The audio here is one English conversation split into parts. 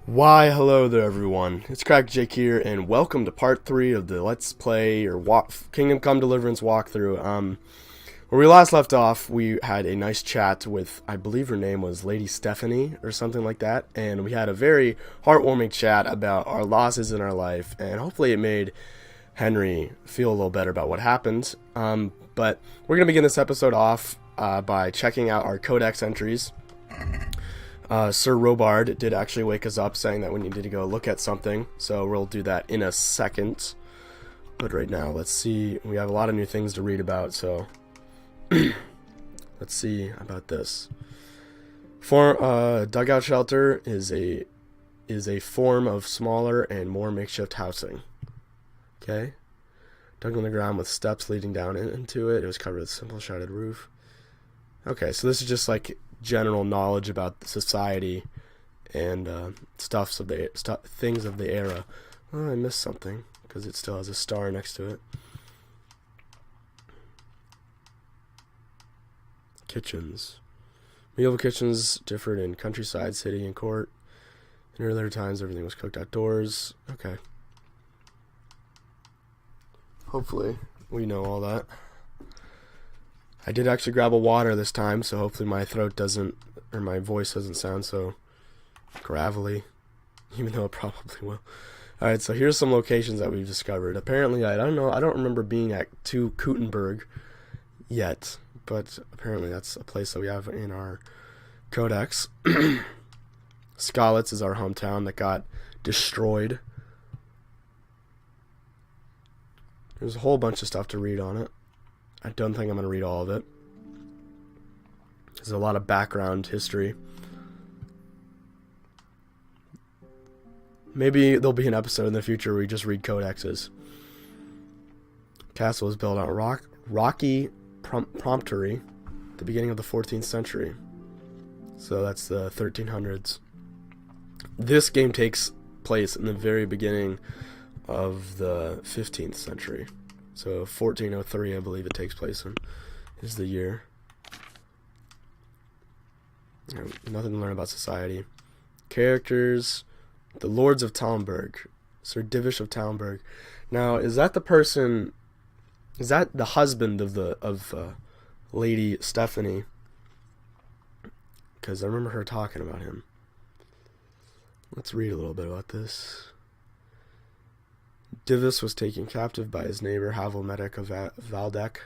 Why, hello there, everyone. It's Crack Jake here, and welcome to part 3 of the Let's Play or Kingdom Come Deliverance walkthrough. Where we last left off, we had a nice chat with, I believe her name was Lady Stephanie or something like that, and we had a very heartwarming chat about our losses in our life, and hopefully it made Henry feel a little better about what happened. But we're going to begin this episode off by checking out our Codex Entries. Sir Robard did actually wake us up saying that we needed to go look at something, so we'll do that in a second. But right now, let's see. We have a lot of new things to read about, so let's see about this. Dugout shelter is a form of smaller and more makeshift housing. Okay, dug on the ground with steps leading down into it. It was covered with a simple shrouded roof. Okay, so this is just like general knowledge about society and things of the era. Oh, I missed something because it still has a star next to it. Kitchens. Medieval kitchens differed in countryside, city, and court. In earlier times, everything was cooked outdoors. Okay. Hopefully, we know all that. I did actually grab a water this time, so hopefully my throat doesn't, or my voice doesn't sound so gravelly, even though it probably will. Alright, so here's some locations that we've discovered. Apparently, I don't remember being at Kuttenberg yet, but apparently that's a place that we have in our codex. Skalitz is our hometown that got destroyed. There's a whole bunch of stuff to read on it. I don't think I'm going to read all of it. There's a lot of background history. Maybe there'll be an episode in the future where we just read codexes. Castle was built on rocky promontory at the beginning of the 14th century. So that's the 1300s. This game takes place in the very beginning of the 15th century. So 1403, I believe it takes place in, is the year. Nothing to learn about society. Characters. The Lords of Talmberg. Sir Divish of Talmberg. Now, is that the person... Is that the husband of Lady Stephanie? Because I remember her talking about him. Let's read a little bit about this. Divish was taken captive by his neighbor Havelmedic of Valdec,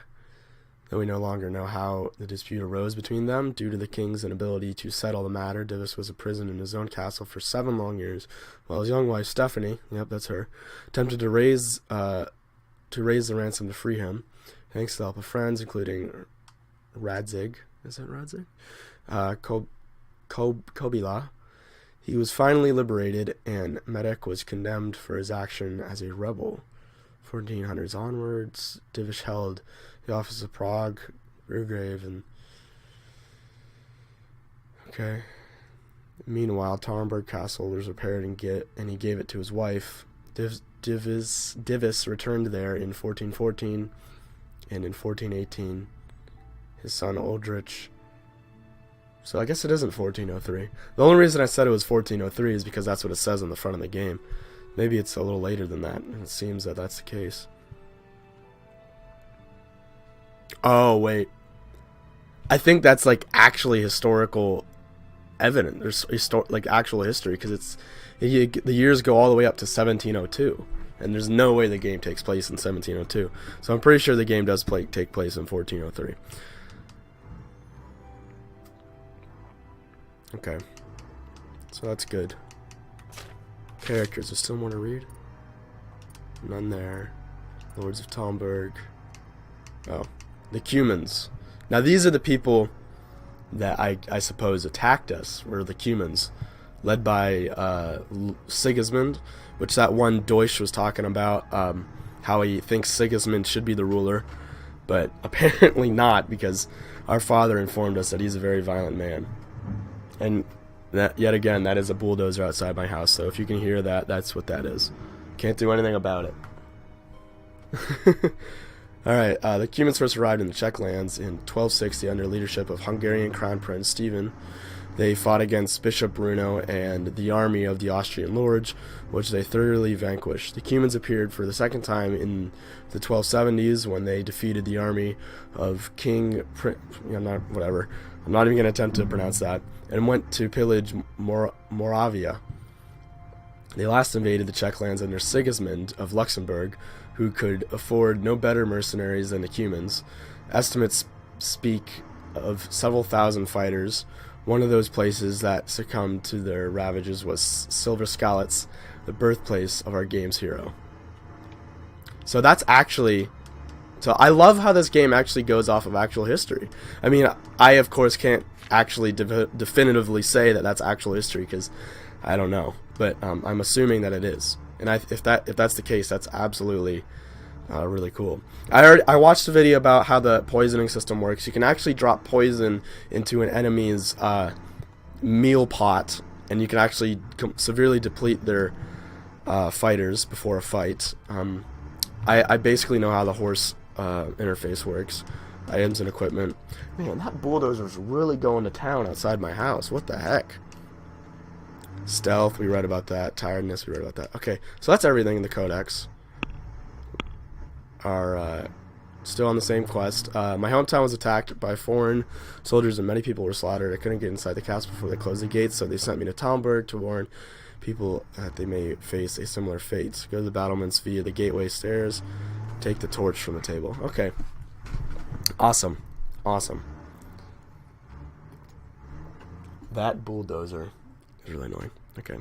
though we no longer know how the dispute arose between them. Due to the king's inability to settle the matter, Divish was imprisoned in his own castle for 7 long years, while his young wife Stephanie, yep, that's her, attempted to raise the ransom to free him. Thanks to the help of friends, including Radzig, is it Radzig? Kobila. He was finally liberated, and Medic was condemned for his action as a rebel. 1400s onwards, Divish held the office of Prague, Burgrave, and... Okay. Meanwhile, Talmberg Castle was repaired and he gave it to his wife. Divish returned there in 1414, and in 1418, his son Aldrich... So I guess it isn't 1403. The only reason I said it was 1403 is because that's what it says on the front of the game. Maybe it's a little later than that, and it seems that that's the case. Oh, wait. I think that's like actually historical evidence. There's like actual history, because the years go all the way up to 1702. And there's no way the game takes place in 1702. So I'm pretty sure the game does take place in 1403. Okay, so that's good. Characters, there's still more to read? None there. Lords of Talmberg. Oh, the Cumans. Now these are the people that I suppose attacked us, were the Cumans, led by Sigismund, which that one Deutsch was talking about, how he thinks Sigismund should be the ruler, but apparently not, because our father informed us that he's a very violent man. And that, yet again, that is a bulldozer outside my house, so if you can hear that, that's what that is. Can't do anything about it. Alright, the Cumans first arrived in the Czech lands in 1260 under leadership of Hungarian Crown Prince Stephen. They fought against Bishop Bruno and the army of the Austrian lords, which they thoroughly vanquished. The Cumans appeared for the second time in the 1270s when they defeated the army of I'm not even going to attempt to pronounce that, and went to pillage Moravia. They last invaded the Czech lands under Sigismund of Luxembourg, who could afford no better mercenaries than the Cumans. Estimates speak of several thousand fighters. One of those places that succumbed to their ravages was Silver Skalitz, the birthplace of our game's hero. So that's actually... So I love how this game actually goes off of actual history. I mean, I of course can't actually definitively say that that's actual history because I don't know. But I'm assuming that it is. And if that's the case, that's absolutely really cool. I watched a video about how the poisoning system works. You can actually drop poison into an enemy's meal pot, and you can actually severely deplete their fighters before a fight. I basically know how the horse interface works. Items and equipment. Man, that bulldozer's really going to town outside my house. What the heck? Stealth, we read about that. Tiredness, we read about that. Okay, so that's everything in the Codex. Are still on the same quest. My hometown was attacked by foreign soldiers and many people were slaughtered. I couldn't get inside the castle before they closed the gates, so they sent me to Talmberg to warn people that they may face a similar fate. Go to the battlements via the gateway stairs. Take the torch from the table. Okay. Awesome. Awesome. That bulldozer is really annoying. Okay.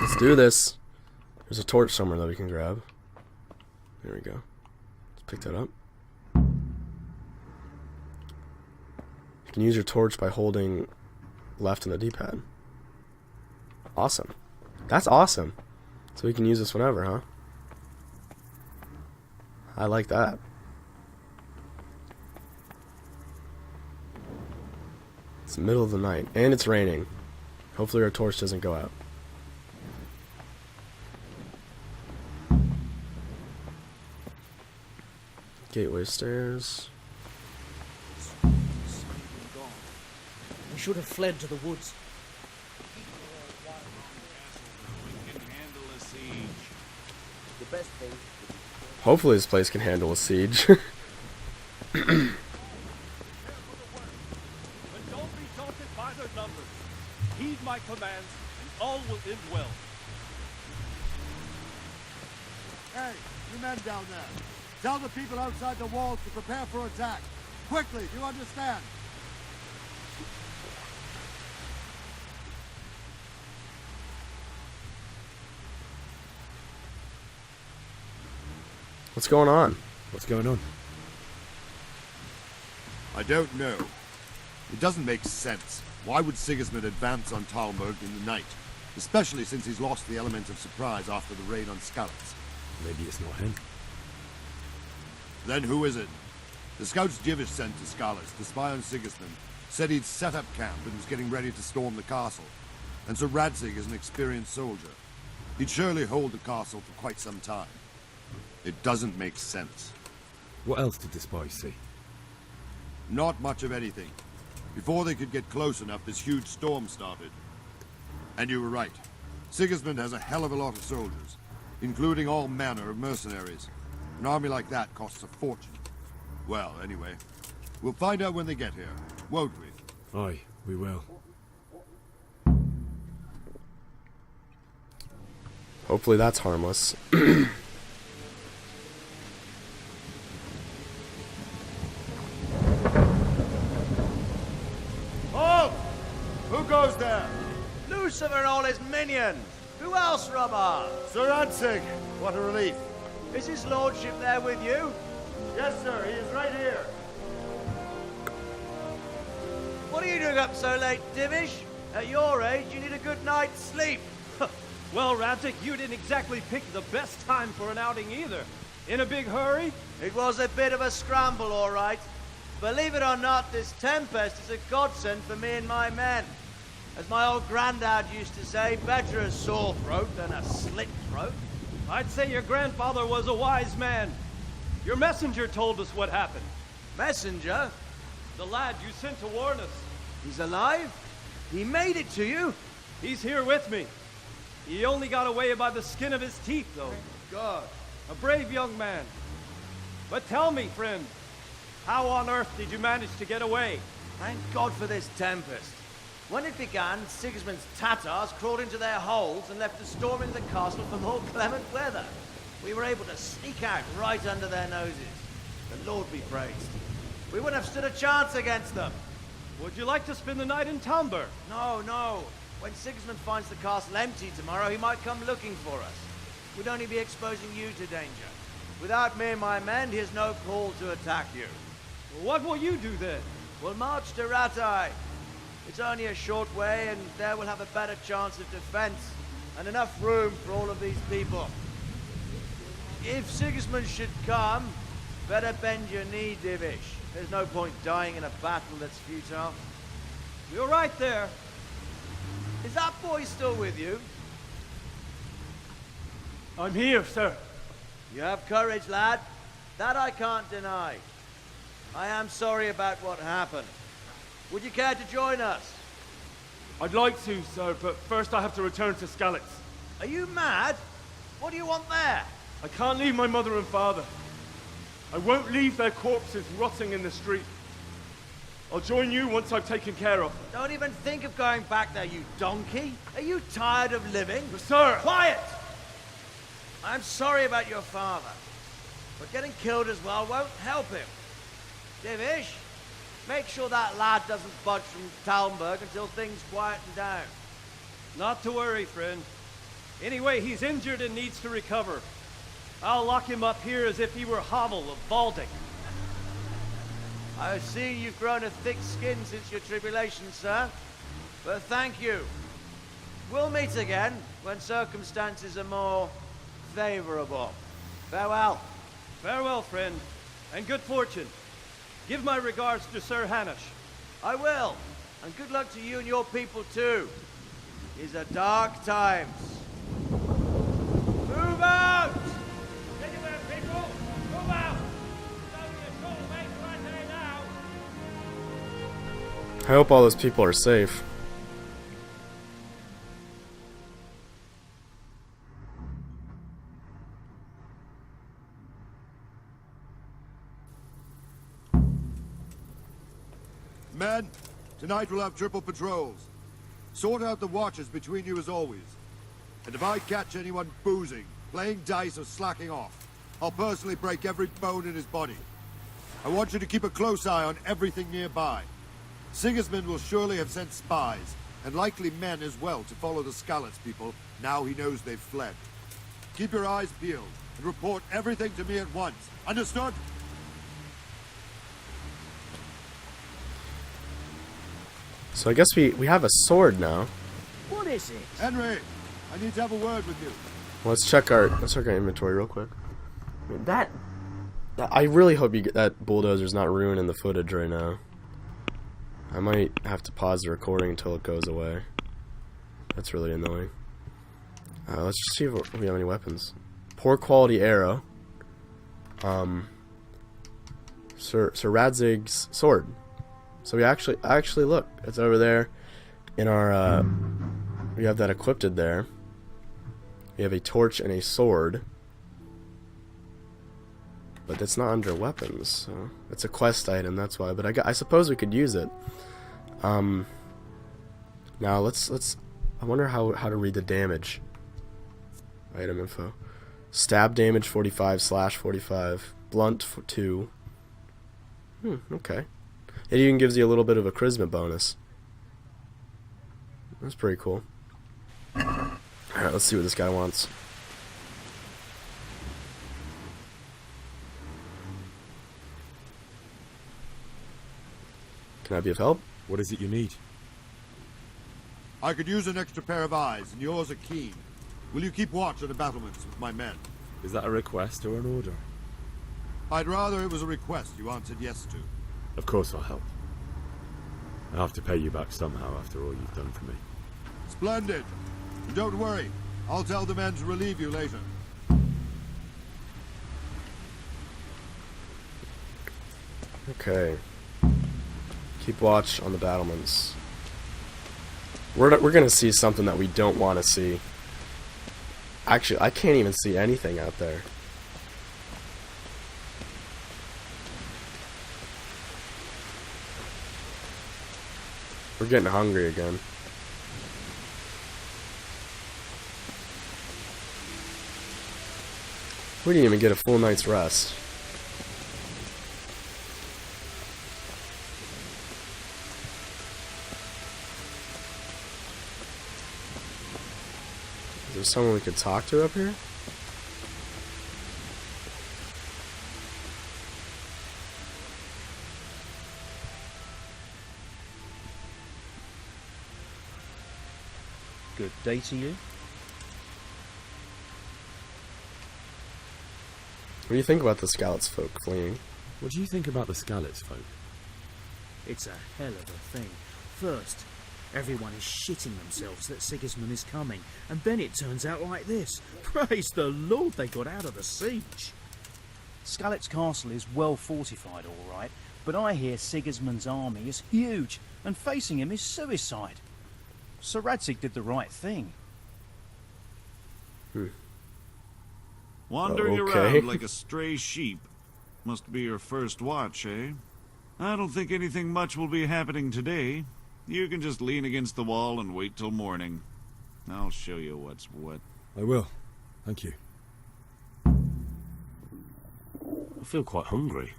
Let's do this. There's a torch somewhere that we can grab. There we go. Let's pick that up. You can use your torch by holding left on the D-pad. Awesome. That's awesome. So we can use this whenever, huh? I like that. It's the middle of the night, and it's raining. Hopefully our torch doesn't go out. Gateway stairs. We should have fled to the woods. The best thing. Hopefully this place can handle a siege. But don't be daunted by their numbers. Heed my commands, and all will end well. Hey, you men down there. Tell the people outside the walls to prepare for attack. Quickly, do you understand? What's going on? What's going on? I don't know. It doesn't make sense. Why would Sigismund advance on Talmberg in the night? Especially since he's lost the element of surprise after the raid on Skalitz. Maybe it's not him. Then who is it? The scouts Divish sent to Skalitz to spy on Sigismund said he'd set up camp and was getting ready to storm the castle. And so Radzig is an experienced soldier. He'd surely hold the castle for quite some time. It doesn't make sense. What else did the spies see? Not much of anything. Before they could get close enough, this huge storm started. And you were right. Sigismund has a hell of a lot of soldiers, including all manner of mercenaries. An army like that costs a fortune. Well, anyway, we'll find out when they get here, won't we? Aye, we will. Hopefully that's harmless. Halt! Who goes there? Lucifer and all his minions! Who else, Robber? Sir Radzig! What a relief. Is his lordship there with you? Yes, sir, he is right here. What are you doing up so late, Divish? At your age, you need a good night's sleep. Well, Radzig, you didn't exactly pick the best time for an outing either. In a big hurry? It was a bit of a scramble, all right. Believe it or not, this tempest is a godsend for me and my men. As my old granddad used to say, better a sore throat than a slit throat. I'd say your grandfather was a wise man. Your messenger told us what happened. Messenger? The lad you sent to warn us. He's alive? He made it to you? He's here with me. He only got away by the skin of his teeth, though. God. A brave young man. But tell me, friend, how on earth did you manage to get away? Thank God for this tempest. When it began, Sigismund's Tatars crawled into their holes and left us storming the castle for more clement weather. We were able to sneak out right under their noses. The Lord be praised. We wouldn't have stood a chance against them. Would you like to spend the night in Talmberg? No, no. When Sigismund finds the castle empty tomorrow, he might come looking for us. We'd only be exposing you to danger. Without me and my men, he has no call to attack you. What will you do then? We'll march to Ratai. It's only a short way, and there we'll have a better chance of defense, and enough room for all of these people. If Sigismund should come, better bend your knee, Divish. There's no point dying in a battle that's futile. You're right there. Is that boy still with you? I'm here, sir. You have courage, lad. That I can't deny. I am sorry about what happened. Would you care to join us? I'd like to, sir, but first I have to return to Skalitz. Are you mad? What do you want there? I can't leave my mother and father. I won't leave their corpses rotting in the street. I'll join you once I've taken care of them. Don't even think of going back there, you donkey. Are you tired of living? But sir! Quiet! I'm sorry about your father, but getting killed as well won't help him. Divish, make sure that lad doesn't budge from Talmberg until things quieten down. Not to worry, friend. Anyway, he's injured and needs to recover. I'll lock him up here as if he were Hovel of Balding. I see you've grown a thick skin since your tribulation, sir. But thank you. We'll meet again when circumstances are more favorable. Farewell. Farewell, friend, and good fortune. Give my regards to Sir Hanush. I will. And good luck to you and your people, too. These are dark times. Move out! Anywhere, people! Move out! It's only a short way to right there now. I hope all those people are safe. Men, tonight we'll have triple patrols. Sort out the watches between you as always. And if I catch anyone boozing, playing dice or slacking off, I'll personally break every bone in his body. I want you to keep a close eye on everything nearby. Sigismund will surely have sent spies, and likely men as well, to follow the Skalitz people, now he knows they've fled. Keep your eyes peeled, and report everything to me at once. Understood? So I guess we have a sword now. What is it? Henry, I need to have a word with you. Let's check our inventory real quick. I mean, I really hope you get that bulldozer's not ruining the footage right now. I might have to pause the recording until it goes away. That's really annoying. Let's just see if we have any weapons. Poor quality arrow. Sir Radzig's sword. So we actually look, it's over there in our we have that equipped there. We have a torch and a sword. But that's not under weapons, so it's a quest item, that's why. But I suppose we could use it. Now let's I wonder how to read the damage. Item info. Stab damage 45 / 45. Blunt for 2. Okay. It even gives you a little bit of a charisma bonus. That's pretty cool. Alright, let's see what this guy wants. Can I be of help? What is it you need? I could use an extra pair of eyes, and yours are keen. Will you keep watch on the battlements with my men? Is that a request or an order? I'd rather it was a request you answered yes to. Of course I'll help. I have to pay you back somehow after all you've done for me. Splendid. And don't worry, I'll tell the men to relieve you later. Okay. Keep watch on the battlements. We're gonna see something that we don't want to see. Actually, I can't even see anything out there. We're getting hungry again. We didn't even get a full night's rest. Is there someone we could talk to up here? Good day to you. What do you think about the Scouts folk fleeing? What do you think about the Scalets folk? It's a hell of a thing. First, everyone is shitting themselves that Sigismund is coming, and then it turns out like this. Praise the Lord they got out of the siege. Scalet's castle is well fortified, all right, but I hear Sigismund's army is huge, and facing him is suicide. Sir Radzig did the right thing. Wandering Okay. around like a stray sheep. Must be your first watch, eh? I don't think anything much will be happening today. You can just lean against the wall and wait till morning. I'll show you what's what. I will. Thank you. I feel quite hungry.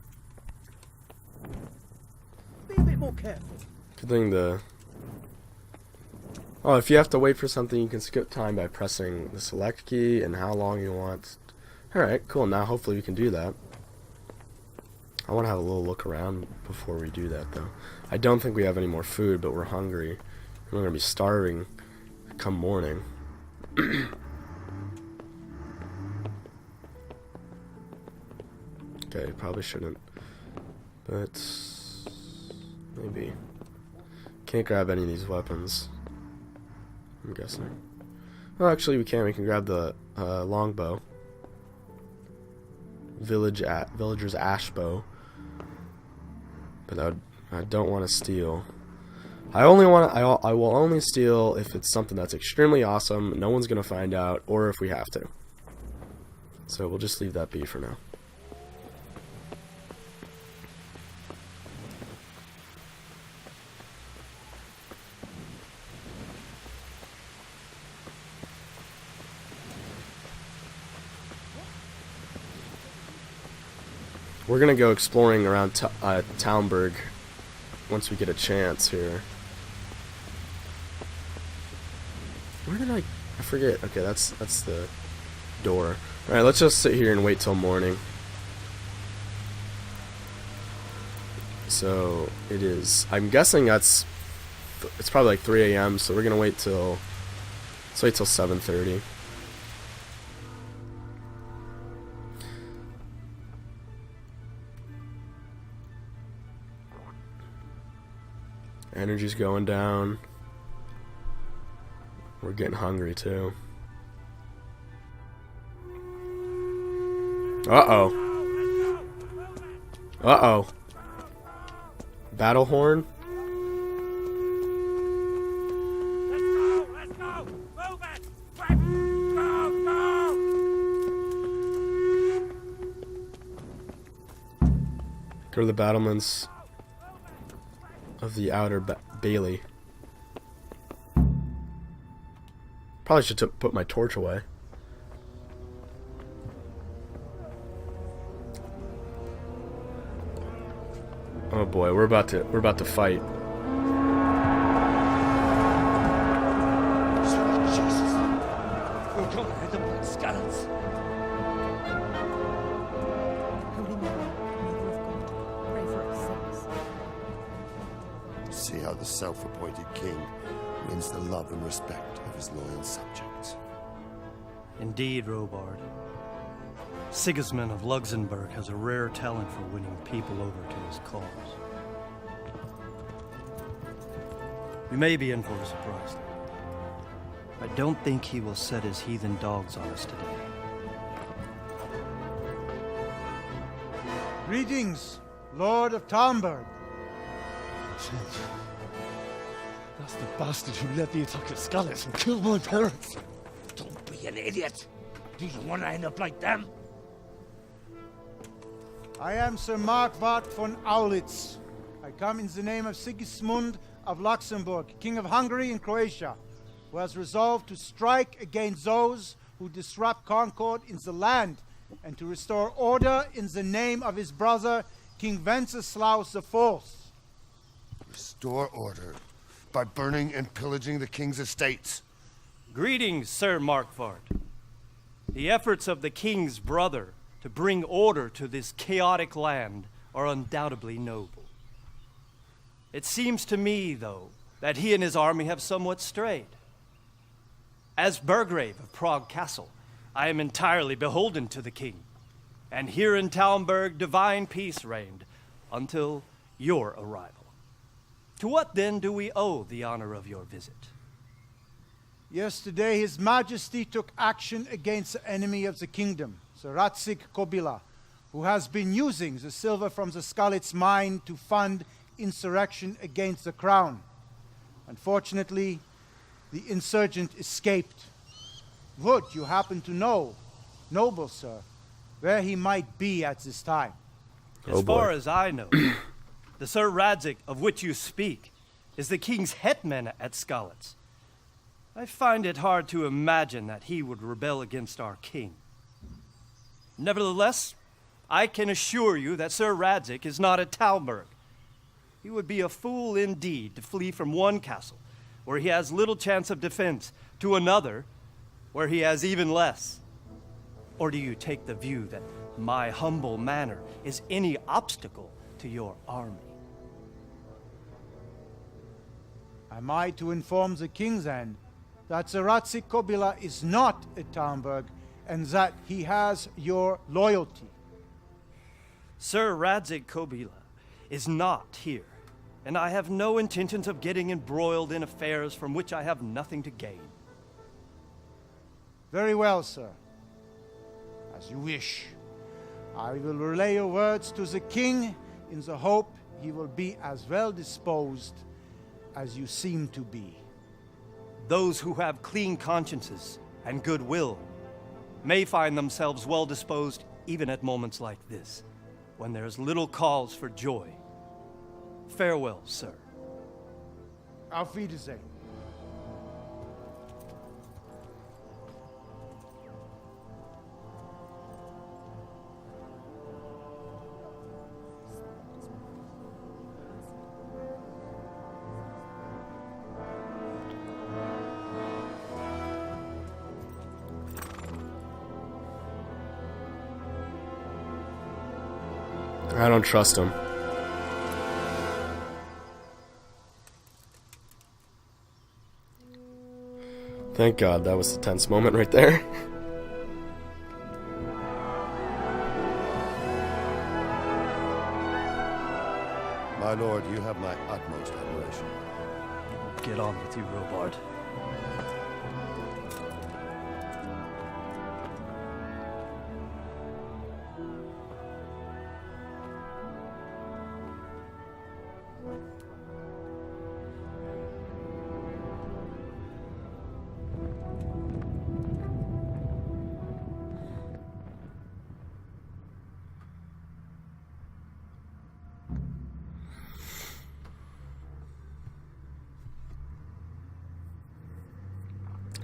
Be a bit more careful. Good thing the... Oh, if you have to wait for something, you can skip time by pressing the select key and how long you want. Alright, cool. Now hopefully we can do that. I want to have a little look around before we do that, though. I don't think we have any more food, but we're hungry. We're going to be starving come morning. Okay, probably shouldn't. But... maybe. Can't grab any of these weapons, I'm guessing. Oh, actually we can. We can grab the longbow. Villager's ash bow. But I don't want to steal. I will only steal if it's something that's extremely awesome, no one's gonna find out, or if we have to. So we'll just leave that be for now. We're gonna go exploring around Talmberg once we get a chance here. Where did I forget. Okay, that's the door. Alright, let's just sit here and wait till morning. So it is, I'm guessing it's probably like 3 a.m. so we're gonna wait till 7:30. Energy's going down. We're getting hungry too. Uh-oh. Uh-oh. Battle horn? Let's go! Move it! Go to the battlements of the outer bailey. Probably should put my torch away. Oh boy, we're about to fight. Sweet Jesus. We're gonna hit them like scallops. Holy Mary, Mother of God, pray for us sinners. See how the self-appointed king wins the love and respect of his loyal subjects. Indeed, Robard. Sigismund of Luxembourg has a rare talent for winning people over to his cause. We may be in for a surprise, though. I don't think he will set his heathen dogs on us today. Greetings, Lord of Talmberg. That's the bastard who led the attack at Skalitz and killed my parents. Don't be an idiot. Do you want to end up like them? I am Sir Markwart von Aulitz. I come in the name of Sigismund of Luxembourg, King of Hungary and Croatia, who has resolved to strike against those who disrupt concord in the land and to restore order in the name of his brother, King Wenceslaus IV. Restore order by burning and pillaging the king's estates. Greetings, Sir Markwart. The efforts of the king's brother to bring order to this chaotic land are undoubtedly noble. It seems to me, though, that he and his army have somewhat strayed. As Burgrave of Prague Castle, I am entirely beholden to the king, and here in Talmberg divine peace reigned until your arrival. To what then do we owe the honor of your visit? Yesterday, His Majesty took action against the enemy of the kingdom, Sir Radzik Kobila, who has been using the silver from the Skalitz mine to fund insurrection against the crown. Unfortunately, the insurgent escaped. Would you happen to know, noble sir, where he might be at this time? As far as I know, the Sir Radzik of which you speak is the king's hetman at Skalitz. I find it hard to imagine that he would rebel against our king. Nevertheless, I can assure you that Sir Radzik is not at Talmberg. He would be a fool indeed to flee from one castle, where he has little chance of defense, to another, where he has even less. Or do you take the view that my humble manner is any obstacle to your army? Am I to inform the king then that Sir Radzik Kobila is not at Talmberg and that he has your loyalty? Sir Radzik Kobila is not here, and I have no intentions of getting embroiled in affairs from which I have nothing to gain. Very well, sir. As you wish. I will relay your words to the king in the hope he will be as well disposed as you seem to be. Those who have clean consciences and goodwill may find themselves well disposed even at moments like this, when there is little cause for joy. Farewell, sir. Auf Wiedersehen. I don't trust him. Thank God, that was a tense moment right there. My lord, you have my utmost admiration. Get on with you, Robard.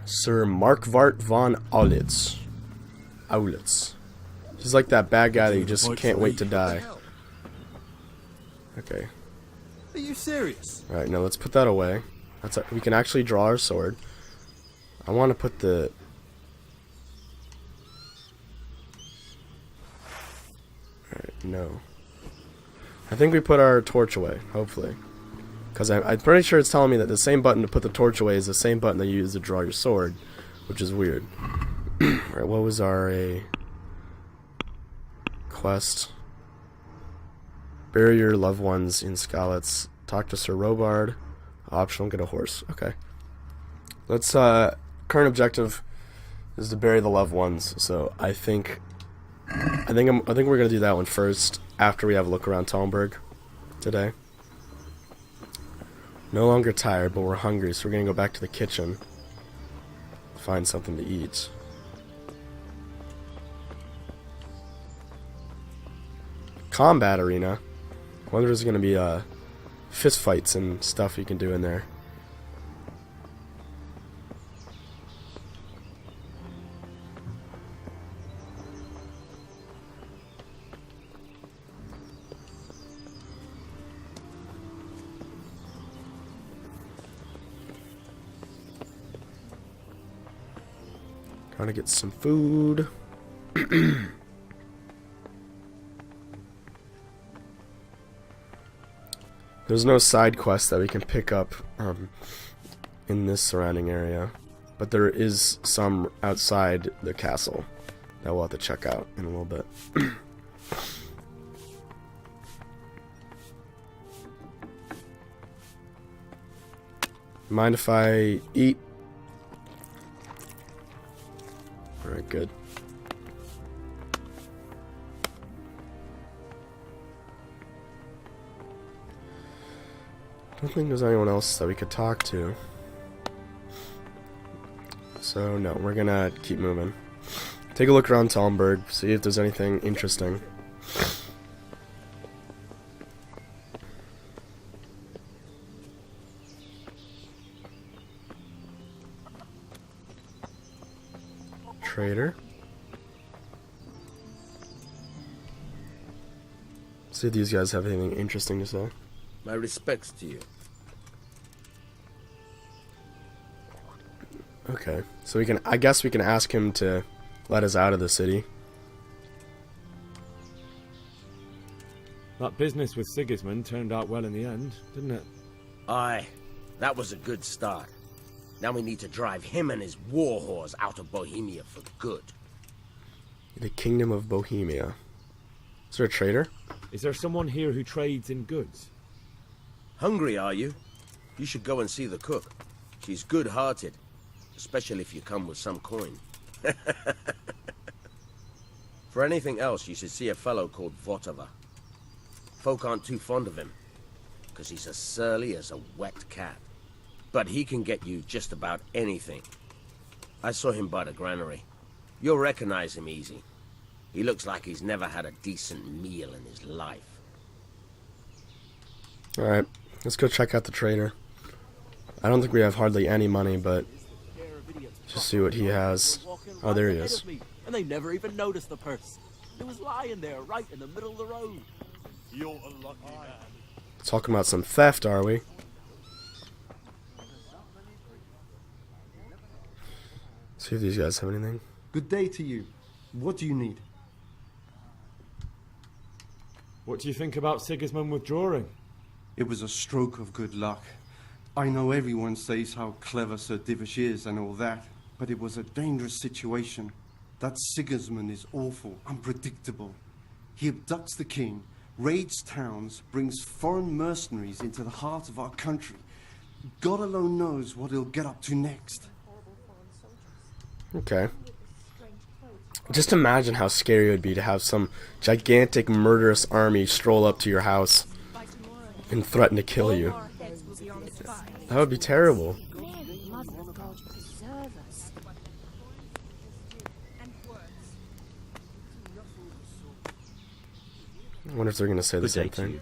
Sir Markwart von Aulitz. He's like that bad guy that you just can't wait to die. Okay. Are you serious? Alright, now let's put that away. We can actually draw our sword. I want to put the... Alright, no. I think we put our torch away, hopefully. Because I'm pretty sure it's telling me that the same button to put the torch away is the same button that you use to draw your sword, which is weird. Alright, what was our quest? Bury your loved ones in Skalitz. Talk to Sir Robard. Optional, get a horse. Okay. Let's, current objective is to bury the loved ones, so I think I think we're gonna do that one first after we have a look around Talmberg today. No longer tired, but we're hungry, so we're gonna go back to the kitchen. Find something to eat. Combat arena. I wonder if there's gonna be fist fights and stuff you can do in there. Trying to get some food. There's no side quest that we can pick up in this surrounding area, but there is some outside the castle that we'll have to check out in a little bit. Mind if I eat? Alright, good. I don't think there's anyone else that we could talk to. So, no, we're gonna keep moving. Take a look around Talmberg, see if there's anything interesting. Trader. See if these guys have anything interesting to say. My respects to you. Okay, so I guess we can ask him to let us out of the city. That business with Sigismund turned out well in the end, didn't it? Aye, that was a good start. Now we need to drive him and his war whores out of Bohemia for good. The Kingdom of Bohemia. Is there a trader? Is there someone here who trades in goods? Hungry, are you? You should go and see the cook. She's good-hearted, especially if you come with some coin. For anything else, you should see a fellow called Votava. Folk aren't too fond of him, because he's as surly as a wet cat. But he can get you just about anything. I saw him by the granary. You'll recognize him easy. He looks like he's never had a decent meal in his life. Alright, let's go check out the trader. I don't think we have hardly any money, but just see what he has. Oh, there he is. And they never even noticed the purse. It was lying there right in the middle of the road. You're a lucky man. Talking about some theft, are we? See if these guys have anything. Good day to you. What do you need? What do you think about Sigismund withdrawing? It was a stroke of good luck. I know everyone says how clever Sir Divish is and all that, but it was a dangerous situation. That Sigismund is awful, unpredictable. He abducts the king, raids towns, brings foreign mercenaries into the heart of our country. God alone knows what he'll get up to next. Okay. Just imagine how scary it would be to have some gigantic murderous army stroll up to your house and threaten to kill you. That would be terrible. I wonder if they're going to say the same thing.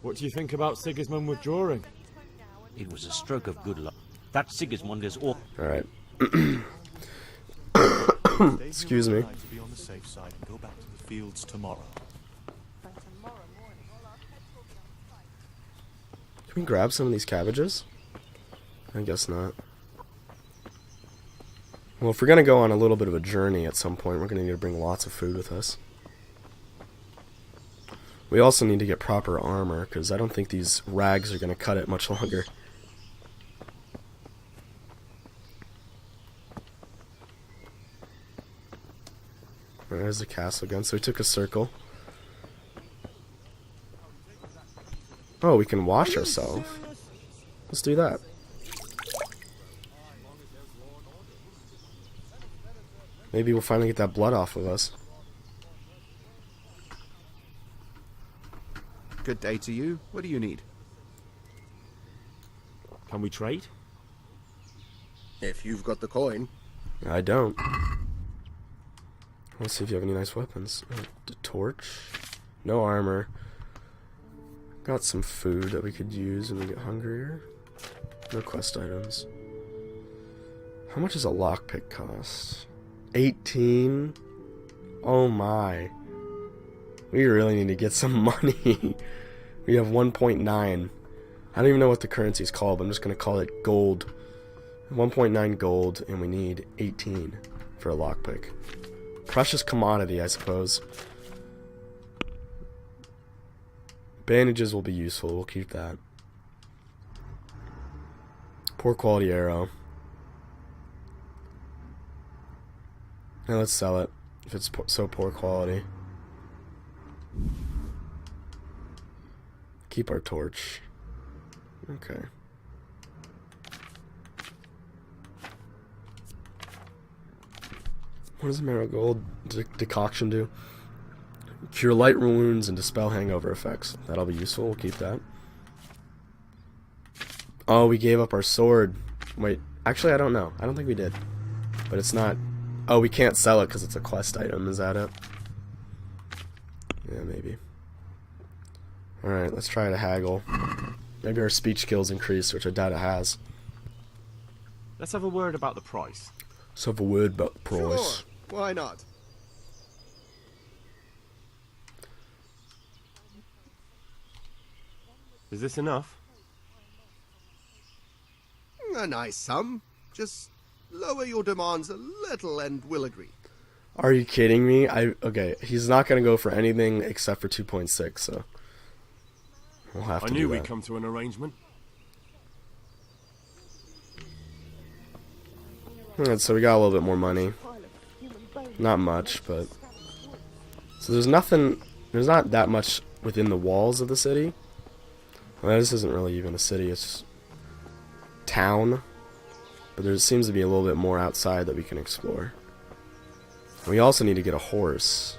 What do you think about Sigismund withdrawing? It was a stroke of good luck. That Sigismund is awful. Alright. Excuse me. Be on the safe side and go back to the fields tomorrow. Can we grab some of these cabbages? I guess not. Well, if we're going to go on a little bit of a journey at some point, we're going to need to bring lots of food with us. We also need to get proper armor, because I don't think these rags are going to cut it much longer. There's the castle again. So we took a circle. Oh, we can wash ourselves. Let's do that. Maybe we'll finally get that blood off of us. Good day to you. What do you need? Can we trade? If you've got the coin. I don't. Let's see if you have any nice weapons. The torch. No armor. Got some food that we could use when we get hungrier. No quest items. How much does a lockpick cost? 18? Oh my. We really need to get some money. We have 1.9. I don't even know what the currency is called, but I'm just going to call it gold. 1.9 gold, and we need 18 for a lockpick. Precious commodity, I suppose. Bandages will be useful. We'll keep that. Poor quality arrow. Now let's sell it if it's so poor quality. Keep our torch. Okay. What does marigold decoction do? Cure light wounds and dispel hangover effects. That'll be useful. We'll keep that. Oh, we gave up our sword. Wait, actually I don't know. I don't think we did. But it's not... Oh, we can't sell it because it's a quest item. Is that it? Yeah, maybe. Alright, let's try to haggle. Maybe our speech skills increase, which I doubt it has. Let's have a word about the price. Let's have a word about the price. Sure, why not? Is this enough? A nice sum. Just lower your demands a little and we'll agree. Are you kidding me? Okay, he's not going to go for anything except for 2.6, so we'll have to do that. I knew we'd come to an arrangement. Alright, so we got a little bit more money. Not much, but... So there's nothing... There's not that much within the walls of the city. Well, this isn't really even a city, it's town. But there seems to be a little bit more outside that we can explore. We also need to get a horse.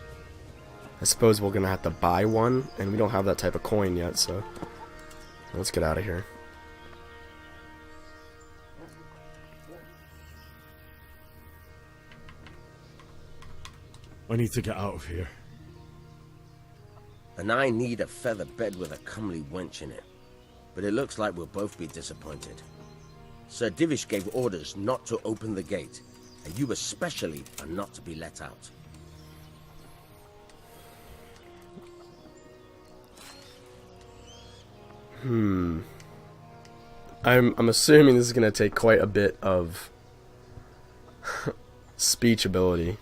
I suppose we're going to have to buy one, and we don't have that type of coin yet, so... Let's get out of here. I need to get out of here. And I need a feather bed with a comely wench in it. But it looks like we'll both be disappointed. Sir Divish gave orders not to open the gate, and you especially are not to be let out. I'm assuming this is going to take quite a bit of speech ability.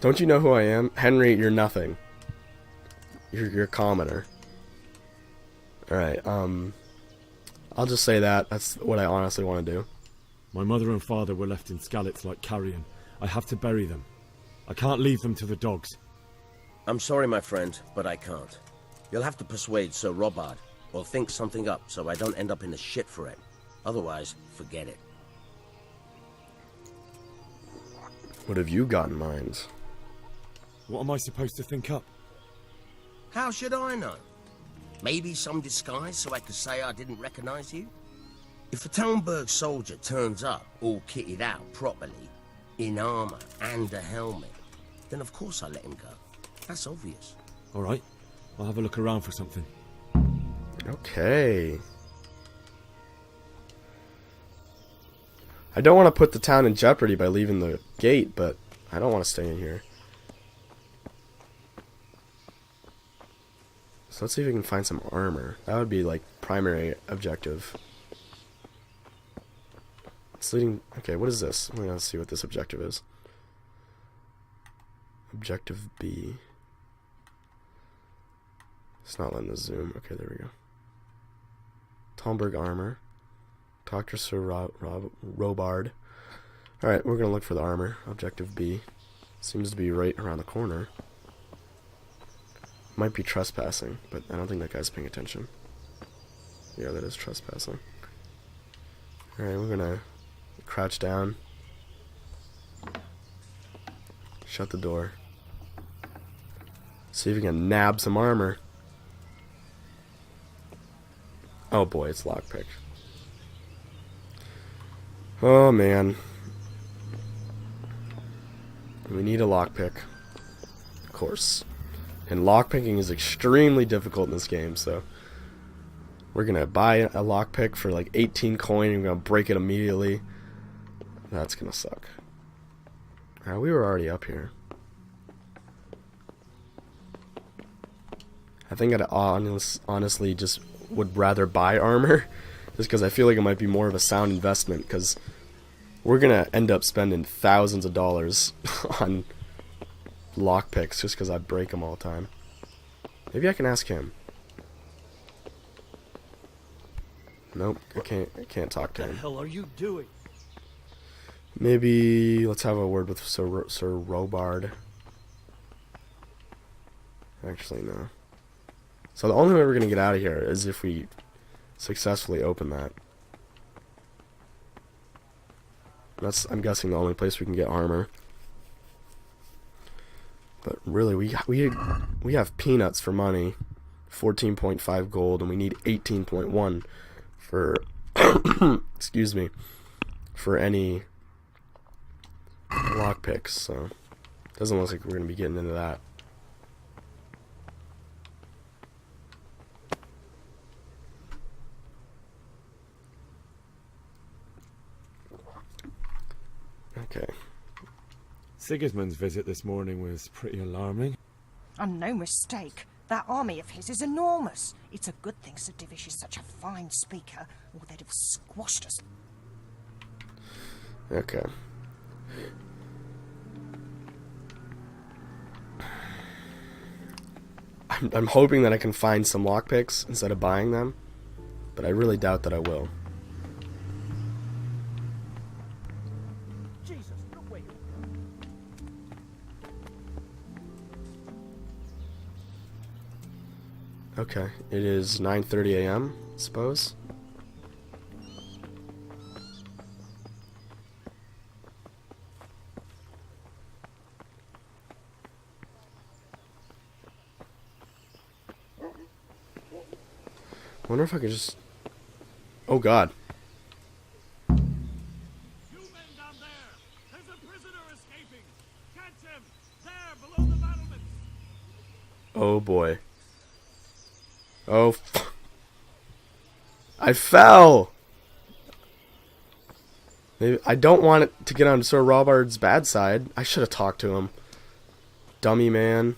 Don't you know who I am? Henry, you're nothing. You're a commoner. Alright, I'll just say that. That's what I honestly want to do. My mother and father were left in Skalitz like carrion. I have to bury them. I can't leave them to the dogs. I'm sorry, my friend, but I can't. You'll have to persuade Sir Robard, or think something up so I don't end up in the shit for it. Otherwise, forget it. What have you got in mind? What am I supposed to think up? How should I know? Maybe some disguise so I could say I didn't recognize you? If a Talmberg soldier turns up all kitted out properly, in armor and a helmet, then of course I let him go. That's obvious. Alright, I'll have a look around for something. Okay. I don't want to put the town in jeopardy by leaving the gate, but I don't want to stay in here. So let's see if we can find some armor. That would be like primary objective. It's leading... Okay, what is this? We're gonna see what this objective is. Objective B. It's not letting us zoom. Okay, there we go. Talmberg armor. Talk to Sir Robard. Alright, we're gonna look for the armor. Objective B. Seems to be right around the corner. Might be trespassing, but I don't think that guy's paying attention. Yeah, that is trespassing. Alright, we're gonna crouch down. Shut the door. See if we can nab some armor. Oh boy, it's lockpick. Oh man. We need a lockpick. Of course. And lockpicking is extremely difficult in this game, so we're gonna buy a lockpick for like 18 coin and we're gonna break it immediately. That's gonna suck. We were already up here. I think I'd honestly just would rather buy armor, just because I feel like it might be more of a sound investment, because we're gonna end up spending thousands of dollars on lockpicks just because I break them all the time. Maybe I can ask him. Nope, I can't talk to him. What the hell are you doing? Maybe let's have a word with Sir Robard. Actually, no. So the only way we're gonna get out of here is if we successfully open that. That's, I'm guessing, the only place we can get armor. But really, we have peanuts for money. 14.5 gold, and we need 18.1 for excuse me, for any lockpicks. So doesn't look like we're gonna be getting into that. Okay. Sigismund's visit this morning was pretty alarming. And no mistake. That army of his is enormous. It's a good thing Sir Divish is such a fine speaker, or they'd have squashed us. Okay. I'm hoping that I can find some lockpicks instead of buying them, but I really doubt that I will. Jesus, look where you Okay, it is 9:30 a.m., I suppose. Wonder if I could just... Oh god. You men down there! There's a prisoner escaping! Catch him! There, below the battlements! Oh boy. Oh, I fell! Maybe, I don't want it to get on Sir Robard's bad side. I should have talked to him. Dummy man.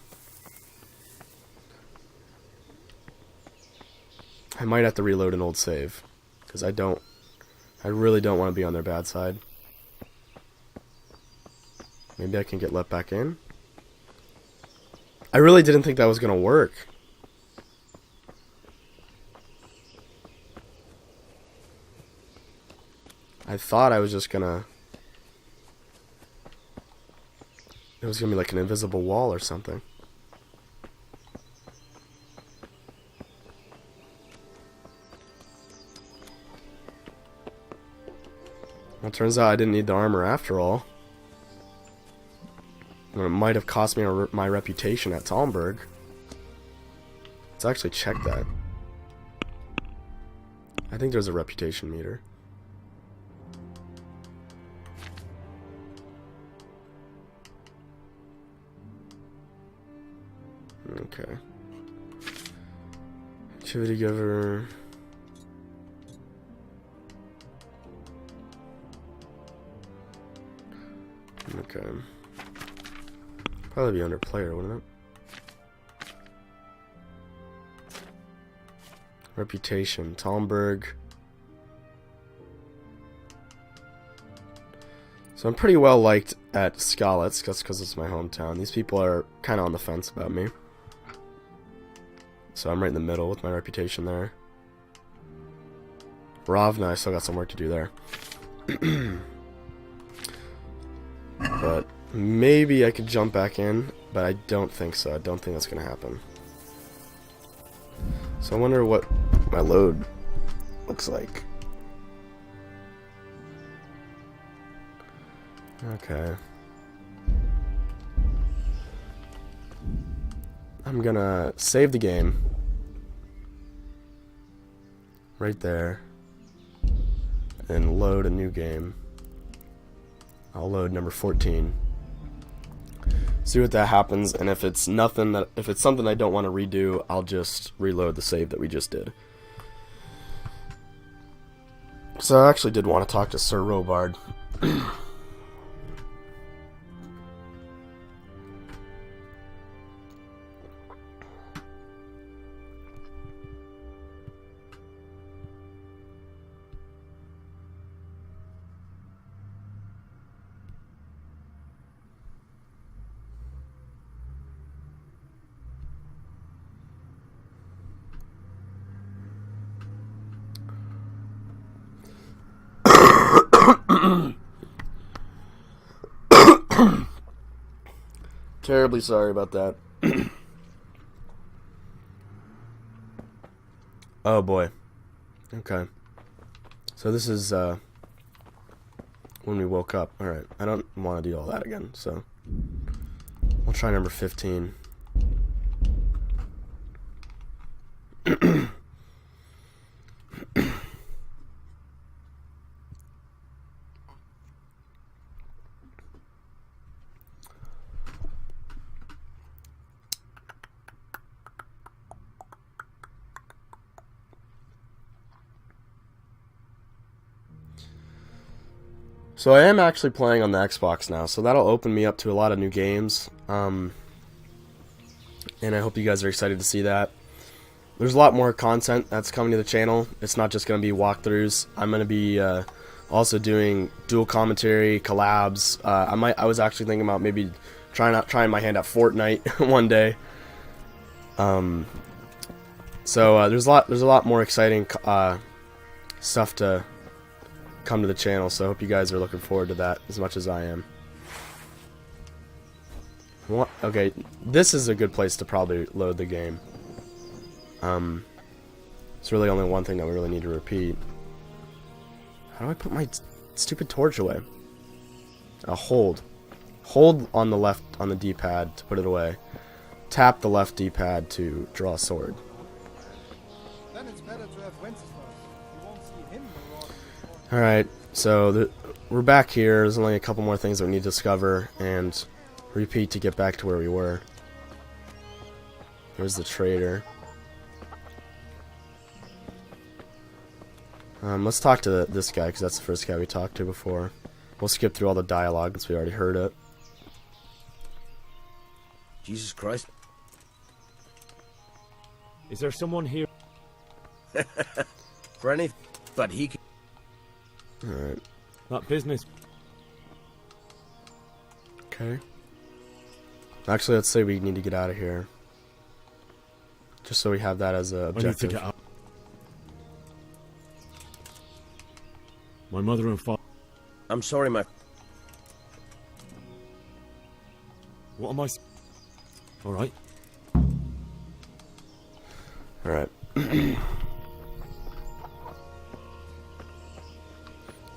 I might have to reload an old save, because I really don't want to be on their bad side. Maybe I can get let back in? I really didn't think that was going to work. I thought I was just gonna... It was gonna be like an invisible wall or something. Well, it turns out I didn't need the armor after all. It might have cost me my reputation at Talmberg. Let's actually check that. I think there's a reputation meter. Okay. Activity giver. Okay. Probably be under player, wouldn't it? Reputation. Talmberg. So I'm pretty well liked at Skalitz, just because it's my hometown. These people are kind of on the fence about me. So I'm right in the middle with my reputation there. Ravna, I still got some work to do there. But maybe I could jump back in, but I don't think so. I don't think that's going to happen. So I wonder what my load looks like. Okay. I'm gonna save the game. Right there. And load a new game. I'll load number 14. See what that happens, and if it's something I don't want to redo, I'll just reload the save that we just did. So I actually did want to talk to Sir Robard. Terribly sorry about that. Oh boy. Okay. So this is when we woke up. Alright, I don't want to do all that again, so I'll try number 15. So I am actually playing on the Xbox now, so that'll open me up to a lot of new games. And I hope you guys are excited to see that. There's a lot more content that's coming to the channel. It's not just going to be walkthroughs. I'm going to be also doing dual commentary, collabs. I was actually thinking about maybe trying my hand at Fortnite one day. So there's a lot more exciting stuff to come to the channel, so I hope you guys are looking forward to that as much as I am. Okay, this is a good place to probably load the game. It's really only one thing that we really need to repeat. How do I put my stupid torch away? Hold on the left on the D-pad to put it away. Tap the left D-pad to draw a sword. Then it's better to have Wenceslas. You won't see him. Alright, so we're back here. There's only a couple more things that we need to discover and repeat to get back to where we were. There's the trader. Let's talk to this guy, because that's the first guy we talked to before. We'll skip through all the dialogue, since we already heard it. Jesus Christ. Is there someone here? For any... But he can... Alright. That business. Okay. Actually, let's say we need to get out of here. Just so we have that as a objective. I need to get out. My mother and father... I'm sorry, my... What am I... Alright. Alright.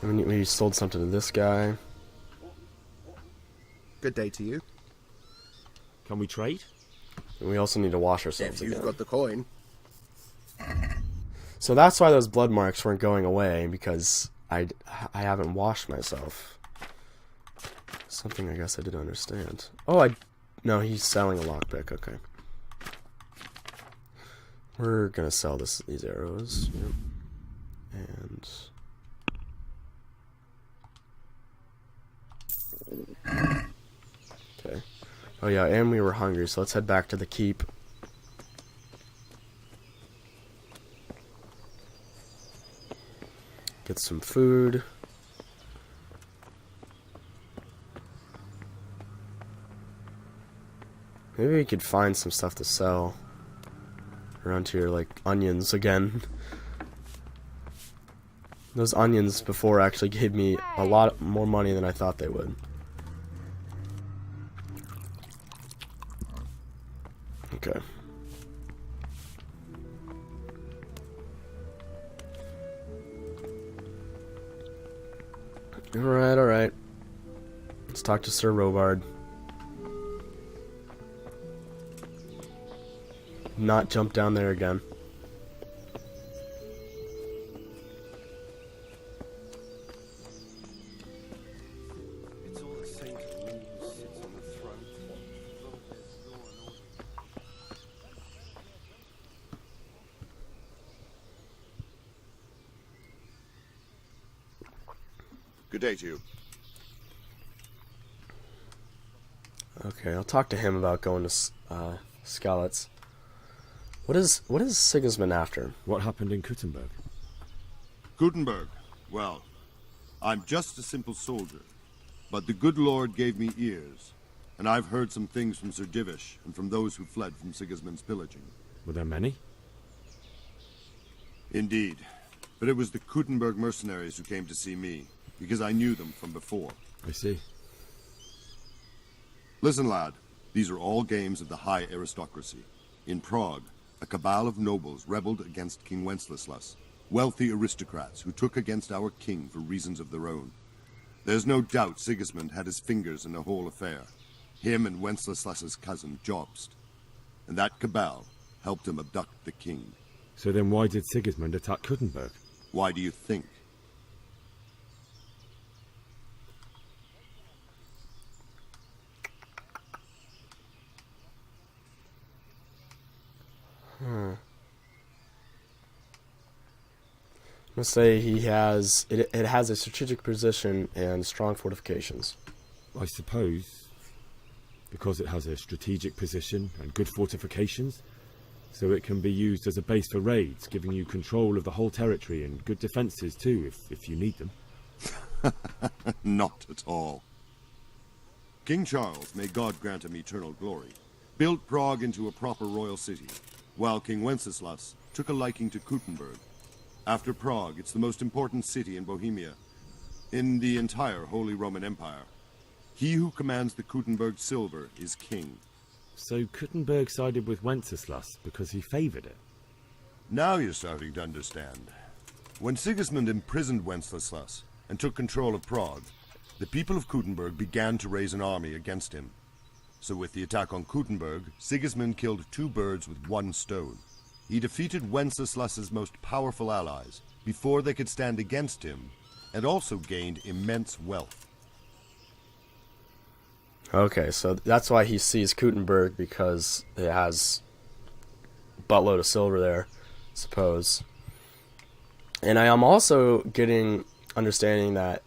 We sold something to this guy. Good day to you. Can we trade? And we also need to wash ourselves If you've again. got the coin. So that's why those blood marks weren't going away, because I haven't washed myself. Something I guess I didn't understand. Oh, no, he's selling a lockpick. Okay. We're gonna sell these arrows. Yep. And... Okay. Oh yeah, and we were hungry, so let's head back to the keep. Get some food. Maybe we could find some stuff to sell around here, like onions again. Those onions before actually gave me a lot more money than I thought they would. Okay. Alright, alright. Let's talk to Sir Robard. not jump down there again. It's all the same to me who sits on the throne. As long as there's law and order. Good day to you. Okay, I'll talk to him about going to Skalitz. What is Sigismund after? What happened in Kuttenberg? Gutenberg. Well, I'm just a simple soldier, but the good Lord gave me ears, and I've heard some things from Sir Divish and from those who fled from Sigismund's pillaging. Were there many? Indeed, but it was the Kuttenberg mercenaries who came to see me, because I knew them from before. I see. Listen, lad, these are all games of the high aristocracy. In Prague, a cabal of nobles rebelled against King Wenceslas, wealthy aristocrats who took against our king for reasons of their own. There's no doubt Sigismund had his fingers in the whole affair, him and Wenceslas's cousin Jobst. And that cabal helped him abduct the king. So then why did Sigismund attack Kuttenberg? Why do you think? I'm gonna say he has it has a strategic position and strong fortifications. I suppose because it has a strategic position and good fortifications, so it can be used as a base for raids, giving you control of the whole territory and good defences too, if you need them. Not at all. King Charles, may God grant him eternal glory, built Prague into a proper royal city, while King Wenceslas took a liking to Kuttenberg. After Prague, it's the most important city in Bohemia, in the entire Holy Roman Empire. He who commands the Kuttenberg silver is king. So Kuttenberg sided with Wenceslas because he favoured it? Now you're starting to understand. When Sigismund imprisoned Wenceslas and took control of Prague, the people of Kuttenberg began to raise an army against him. So with the attack on Kuttenberg, Sigismund killed two birds with one stone. He defeated Wenceslas's most powerful allies before they could stand against him, and also gained immense wealth. Okay, so that's why he sees Kuttenberg, because it has a buttload of silver there, I suppose. And I am also understanding that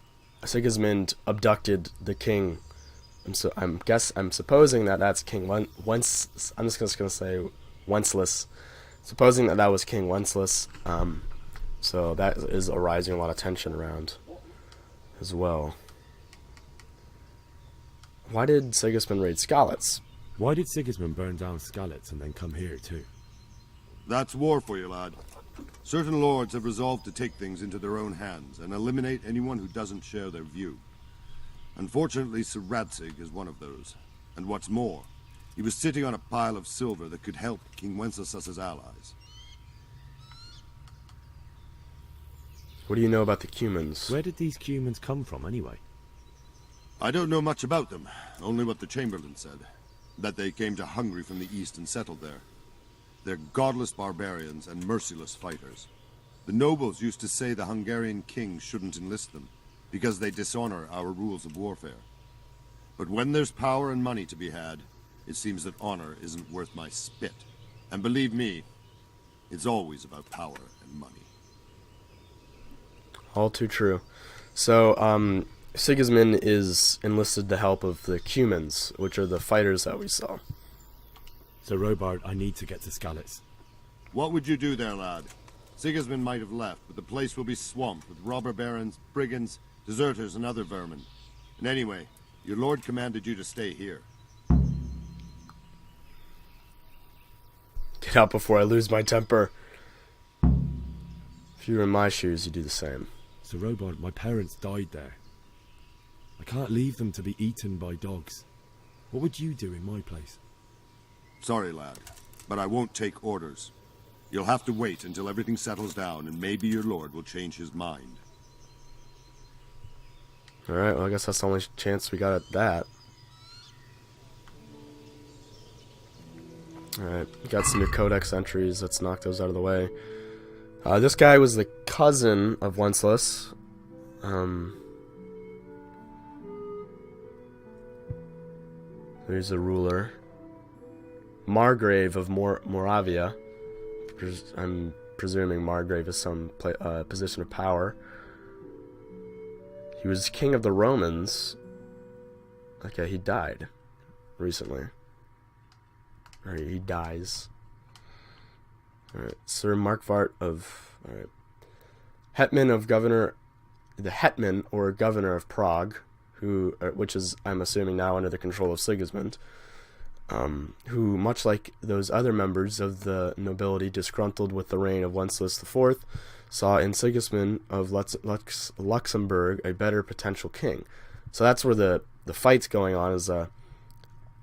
Sigismund abducted the king. I'm supposing that that's King I'm just gonna say Wenceslas. Supposing that was King Wenceslas, so that is arising a lot of tension around as well. Why did Sigismund raid Skalitz? Why did Sigismund burn down Skalitz and then come here too? That's war for you, lad. Certain lords have resolved to take things into their own hands and eliminate anyone who doesn't share their view. Unfortunately, Sir Radzig is one of those. And what's more, he was sitting on a pile of silver that could help King Wenceslas's allies. What do you know about the Cumans? Where did these Cumans come from anyway? I don't know much about them, only what the Chamberlain said. That they came to Hungary from the east and settled there. They're godless barbarians and merciless fighters. The nobles used to say the Hungarian king shouldn't enlist them, because they dishonor our rules of warfare. But when there's power and money to be had, it seems that honor isn't worth my spit. And believe me, it's always about power and money. All too true. So, Sigismund is enlisted the help of the Cumans, which are the fighters that we saw. So, Robard, I need to get to Skalitz. What would you do there, lad? Sigismund might have left, but the place will be swamped with robber barons, brigands, deserters, and other vermin. And anyway, your lord commanded you to stay here. Get out before I lose my temper. If you were in my shoes, you'd do the same. So, Robard, my parents died there. I can't leave them to be eaten by dogs. What would you do in my place? Sorry, lad, but I won't take orders. You'll have to wait until everything settles down, and maybe your lord will change his mind. Alright, well, I guess that's the only chance we got at that. Alright, got some new Codex Entries. Let's knock those out of the way. This guy was the cousin of Wenceslas. There's a ruler. Margrave of Moravia. I'm presuming Margrave is some position of power. He was king of the Romans. Okay, he died recently. Or he dies. Alright, Sir Markvart of... Alright. Hetman of Governor... The Hetman, or Governor of Prague, which is, I'm assuming, now under the control of Sigismund, who, much like those other members of the nobility disgruntled with the reign of Wenceslas IV, saw in Sigismund of Luxembourg a better potential king. So that's where the fight's going on, is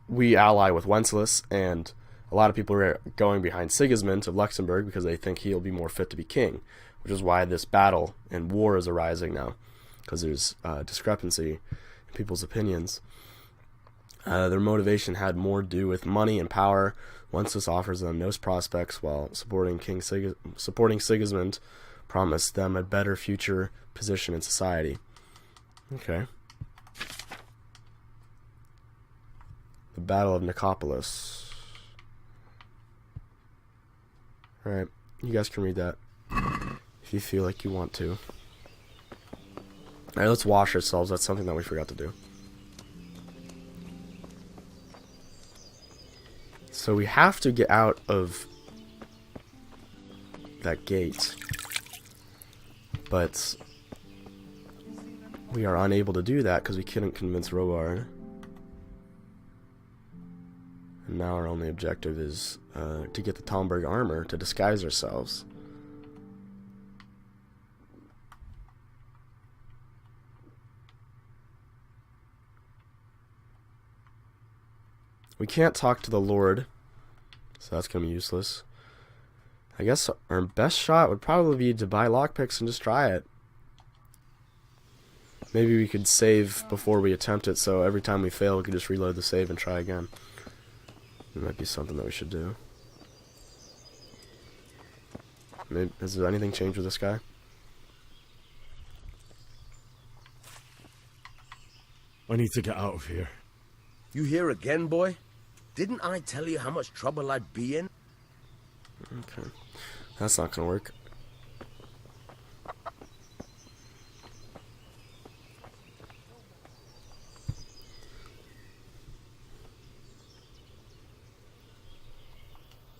we ally with Wenceslas, and a lot of people are going behind Sigismund of Luxembourg because they think he'll be more fit to be king, which is why this battle and war is arising now, because there's discrepancy in people's opinions. Their motivation had more to do with money and power. Wenceslas offers them no prospects, while supporting Sigismund promised them a better future position in society. Okay. The Battle of Nicopolis. Alright, you guys can read that if you feel like you want to. Alright, let's wash ourselves. That's something that we forgot to do. So we have to get out of that gate. But we are unable to do that because we couldn't convince Robard. And now our only objective is to get the Talmberg armor to disguise ourselves. We can't talk to the Lord, so that's going to be useless. I guess our best shot would probably be to buy lockpicks and just try it. Maybe we could save before we attempt it, so every time we fail we could just reload the save and try again. It might be something that we should do. Maybe, has there anything changed with this guy? I need to get out of here. You here again, boy? Didn't I tell you how much trouble I'd be in? Okay. That's not gonna work.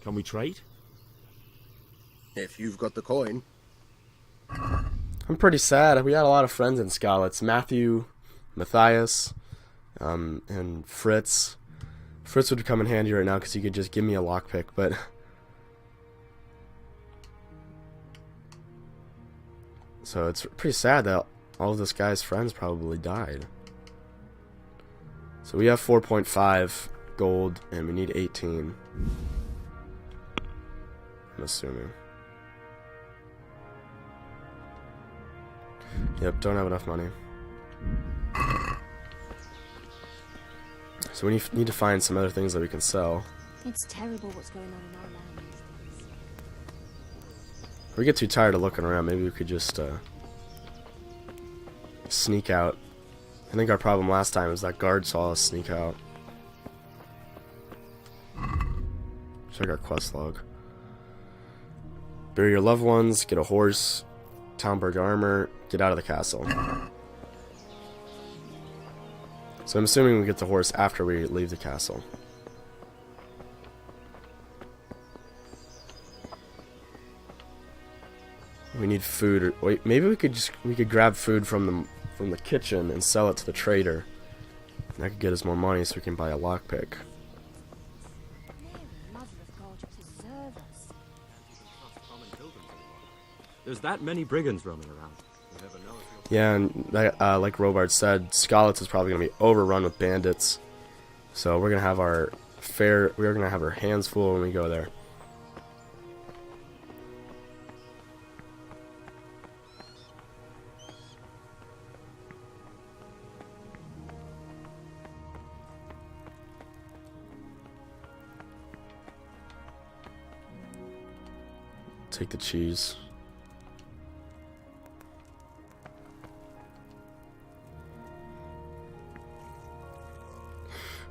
Can we trade? If you've got the coin. I'm pretty sad. We had a lot of friends in Skalitz. Matthew, Matthias, and Fritz. Fritz would come in handy right now because he could just give me a lockpick, but... So it's pretty sad that all of this guy's friends probably died. So we have 4.5 gold, and we need 18. I'm assuming. Yep, don't have enough money. So we need to find some other things that we can sell. It's terrible what's going on in our land. If we get too tired of looking around, maybe we could just sneak out. I think our problem last time was that guard saw us sneak out. Check our quest log. Bury your loved ones, get a horse, Talmberg armor, get out of the castle. So I'm assuming we get the horse after we leave the castle. We need food. Or, wait, maybe we could grab food from the kitchen and sell it to the trader. And that could get us more money so we can buy a lockpick. There's that many brigands roaming around. Yeah, and like Robard said, Skalitz is probably gonna be overrun with bandits. So we're gonna have our hands full when we go there. Take the cheese.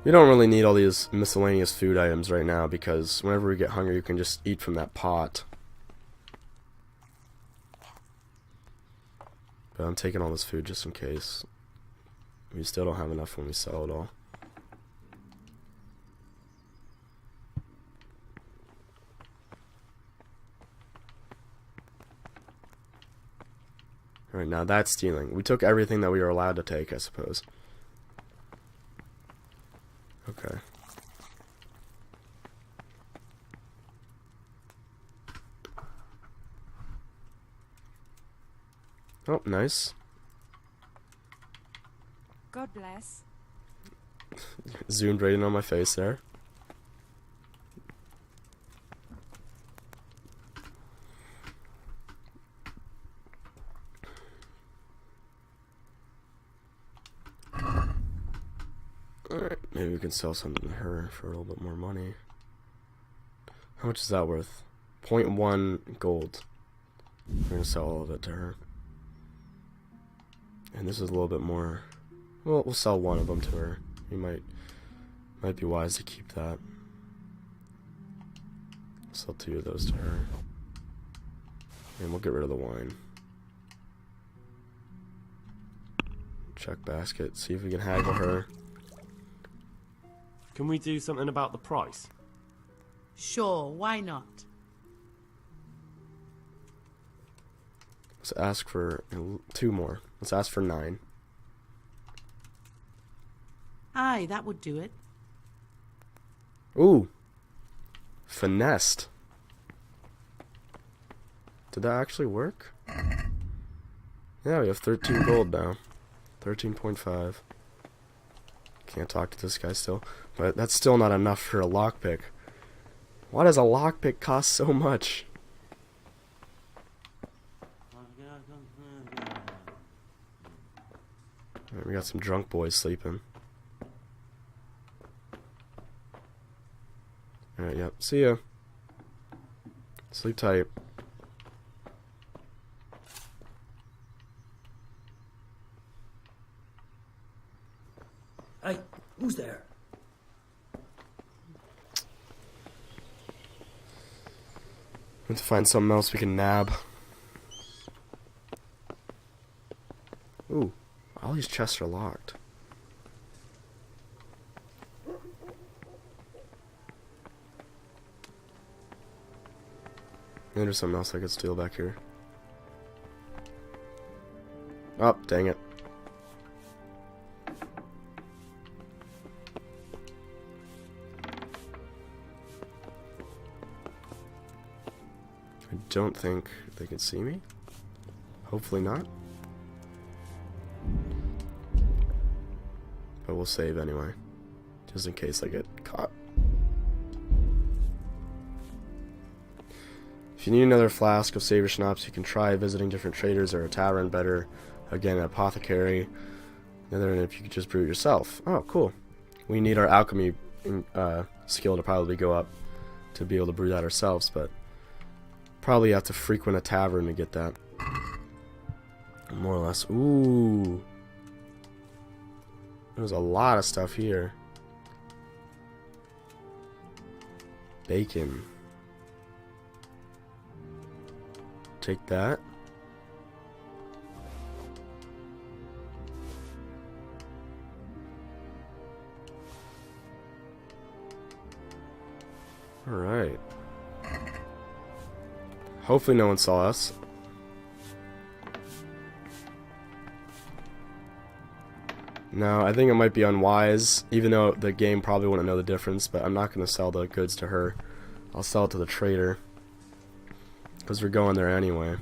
We don't really need all these miscellaneous food items right now because whenever we get hungry, you can just eat from that pot. But I'm taking all this food just in case. We still don't have enough when we sell it all. Alright, now that's stealing. We took everything that we were allowed to take, I suppose. Okay. Oh, nice. God bless. Zoomed right in on my face there. Alright, maybe we can sell something to her for a little bit more money. How much is that worth? 0.1 gold. We're gonna sell all of it to her. And this is a little bit more. Well, we'll sell one of them to her. We might be wise to keep that. Sell 2 of those to her. And we'll get rid of the wine. Check basket. See if we can haggle her. Can we do something about the price? Sure, why not? Let's ask for 2 more. Let's ask for 9. Aye, that would do it. Ooh. Finessed. Did that actually work? Yeah, we have 13 gold now. 13.5. Can't talk to this guy still. But that's still not enough for a lockpick. Why does a lockpick cost so much? Alright, we got some drunk boys sleeping. Alright, yep. See ya. Sleep tight. Hey, who's there? We have to find something else we can nab. Ooh, all these chests are locked. Maybe there's something else I could steal back here. Oh, dang it. I don't think they can see me. Hopefully not. But we'll save anyway. Just in case I get caught. If you need another flask of Savior Schnapps, you can try visiting different traders or a tavern, better, again, an apothecary. Another, if you could just brew it yourself. Oh, cool. We need our alchemy skill to probably go up to be able to brew that ourselves, but probably have to frequent a tavern to get that. More or less. Ooh. There's a lot of stuff here. Bacon. Take that. Alright. Hopefully no one saw us. No, I think it might be unwise, even though the game probably wouldn't know the difference, but I'm not going to sell the goods to her. I'll sell it to the trader. Because we're going there anyway.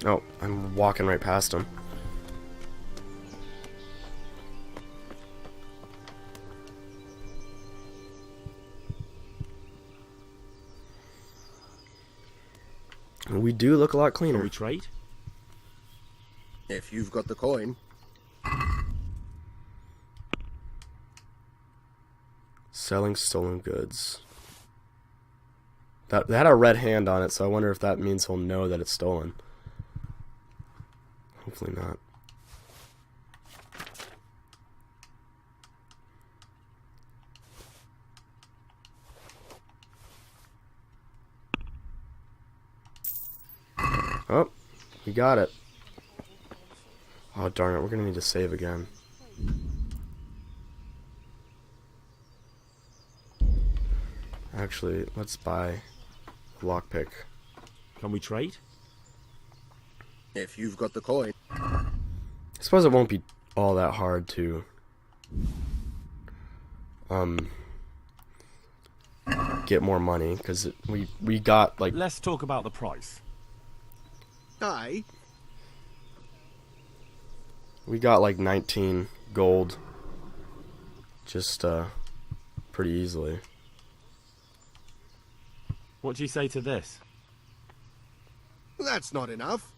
Oh, I'm walking right past him. We do look a lot cleaner. Can we trade? If you've got the coin. Selling stolen goods. That had a red hand on it, so I wonder if that means he'll know that it's stolen. Hopefully not. Oh, we got it. Oh, darn it, we're gonna need to save again. Actually, let's buy a lockpick. Can we trade? If you've got the coin. I suppose it won't be all that hard to get more money, because we got like... Let's talk about the price. Aye. We got like 19 gold just pretty easily. What do you say to this? That's not enough.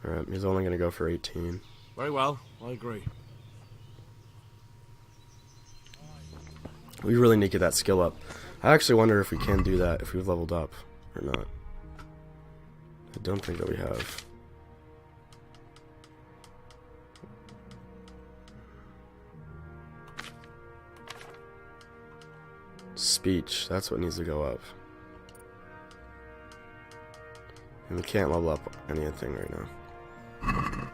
Alright, he's only gonna go for 18. Very well, I agree. We really need to get that skill up. I actually wonder if we can do that if we've leveled up or not. I don't think that we have. Speech, that's what needs to go up. And we can't level up anything right now.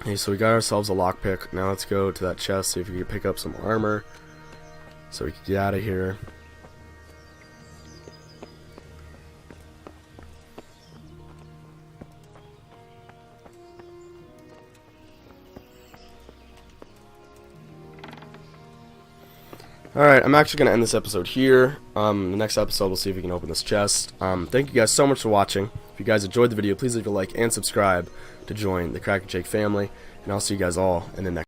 Okay, so we got ourselves a lockpick. Now let's go to that chest, see if we can pick up some armor so we can get out of here. Alright, I'm actually going to end this episode here. The next episode, we'll see if we can open this chest. Thank you guys so much for watching. If you guys enjoyed the video, please leave a like and subscribe to join the Crack and Jake family. And I'll see you guys all in the next